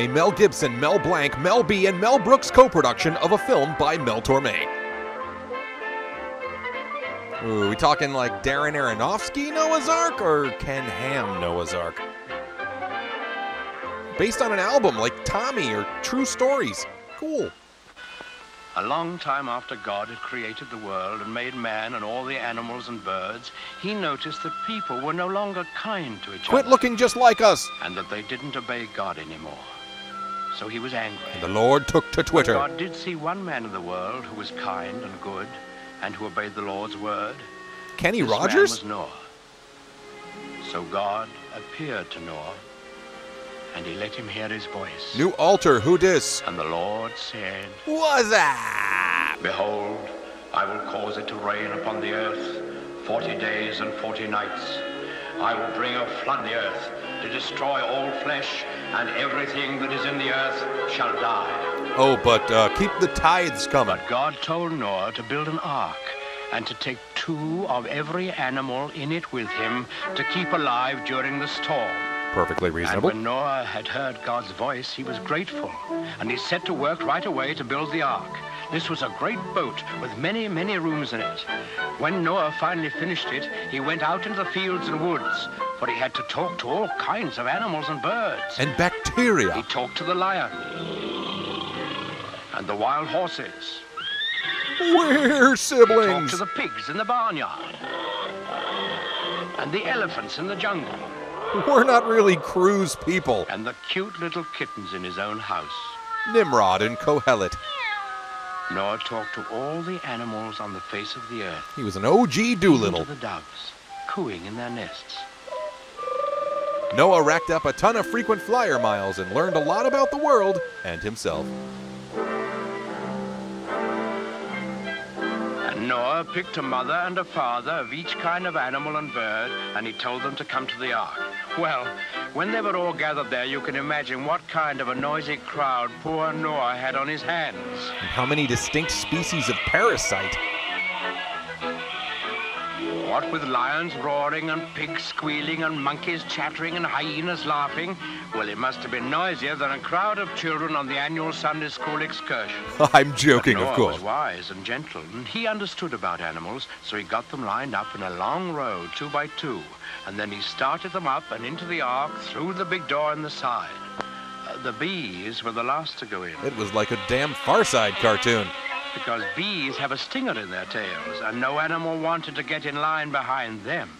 a Mel Gibson, Mel Blanc, Mel B, and Mel Brooks co-production of a film by Mel Torme. Ooh, we talking like Darren Aronofsky Noah's Ark or Ken Ham Noah's Ark? Based on an album like Tommy or True Stories. Cool. A long time after God had created the world and made man and all the animals and birds, he noticed that people were no longer kind to each other. Quit looking just like us. And that they didn't obey God anymore. So he was angry. And the Lord took to Twitter. But God did see one man in the world who was kind and good and who obeyed the Lord's word. Kenny This Rogers? man was Noah. So God appeared to Noah, and he let him hear his voice. New altar, who dis? And the Lord said, What's up? Behold, I will cause it to rain upon the earth 40 days and 40 nights. I will bring a flood on the earth to destroy all flesh, and everything that is in the earth shall die. Oh, but keep the tithes coming. But God told Noah to build an ark and to take 2 of every animal in it with him to keep alive during the storm. Perfectly reasonable. And when Noah had heard God's voice, he was grateful, and he set to work right away to build the ark. This was a great boat with many, many rooms in it. When Noah finally finished it, he went out into the fields and woods, for he had to talk to all kinds of animals and birds. And bacteria. He talked to the lion and the wild horses. We're siblings. Talked to the pigs in the barnyard and the elephants in the jungle. We're not really cruise people. And the cute little kittens in his own house. Nimrod and Kohelet. Noah talked to all the animals on the face of the earth. He was an OG Doolittle. Even to the doves, cooing in their nests. Noah racked up a ton of frequent flyer miles and learned a lot about the world and himself. And Noah picked a mother and a father of each kind of animal and bird, and he told them to come to the ark. Well, when they were all gathered there, you can imagine what kind of a noisy crowd poor Noah had on his hands. And how many distinct species of parasite. What with lions roaring and pigs squealing and monkeys chattering and hyenas laughing, well, it must have been noisier than a crowd of children on the annual Sunday school excursion. I'm joking, But Noah of course. was wise and gentle, and he understood about animals, so he got them lined up in a long row, 2 by 2, and then he started them up and into the ark through the big door in the side. The bees were the last to go in. It was like a damn Far Side cartoon. Because bees have a stinger in their tails, and no animal wanted to get in line behind them.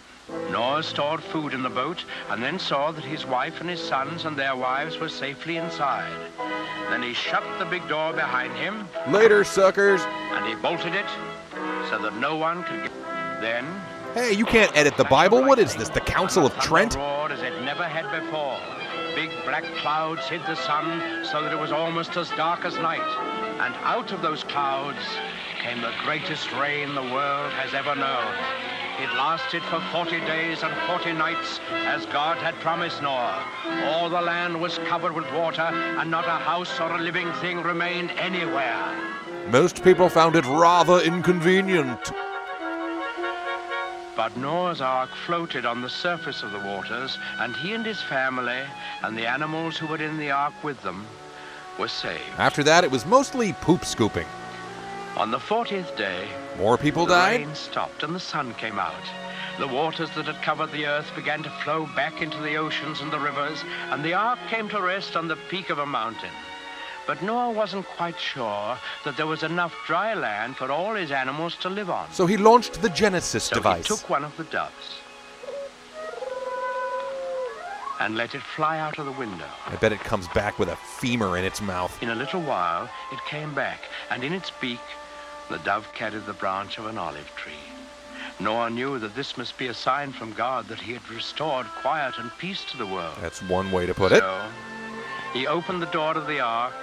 Noah stored food in the boat, and then saw that his wife and his sons and their wives were safely inside. Then he shut the big door behind him. Later, suckers. And he bolted it so that no one could get. Then... Hey, you can't edit the Bible. What is this, the Council of Trent? The thunder roared as it never had before. Big black clouds hid the sun so that it was almost as dark as night. And out of those clouds came the greatest rain the world has ever known. It lasted for 40 days and 40 nights, as God had promised Noah. All the land was covered with water, and not a house or a living thing remained anywhere. Most people found it rather inconvenient. But Noah's ark floated on the surface of the waters, and he and his family, and the animals who were in the ark with them, were saved. After that, it was mostly poop scooping. On the 40th day, more people the died. rain stopped and the sun came out. The waters that had covered the earth began to flow back into the oceans and the rivers, and the ark came to rest on the peak of a mountain. But Noah wasn't quite sure that there was enough dry land for all his animals to live on. So he launched the Genesis device. So he took one of the doves and let it fly out of the window. I bet it comes back with a femur in its mouth. In a little while, it came back, and in its beak, the dove carried the branch of an olive tree. Noah knew that this must be a sign from God that he had restored quiet and peace to the world. That's one way to put it. So he opened the door of the ark,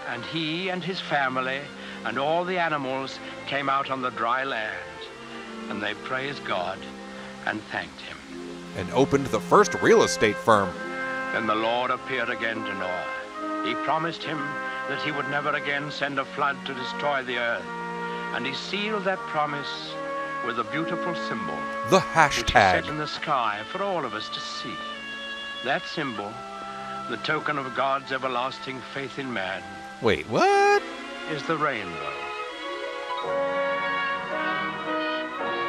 and he and his family and all the animals came out on the dry land, and they praised God and thanked him. And opened the first real estate firm. Then the Lord appeared again to Noah. He promised him that he would never again send a flood to destroy the earth. And he sealed that promise with a beautiful symbol. The Which he hashtag. set in the sky for all of us to see. That symbol the token of God's everlasting faith in man, Wait, what? is the rainbow.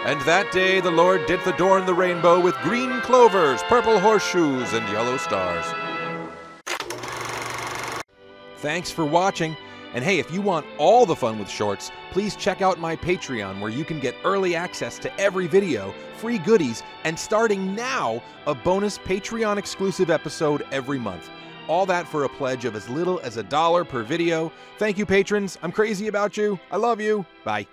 And that day the Lord did adorn the rainbow with green clovers, purple horseshoes, and yellow stars. Thanks for watching. And hey, if you want all the fun with shorts, please check out my Patreon, where you can get early access to every video, free goodies, and starting now, a bonus Patreon exclusive episode every month. All that for a pledge of as little as $1 per video. Thank you, patrons. I'm crazy about you. I love you. Bye.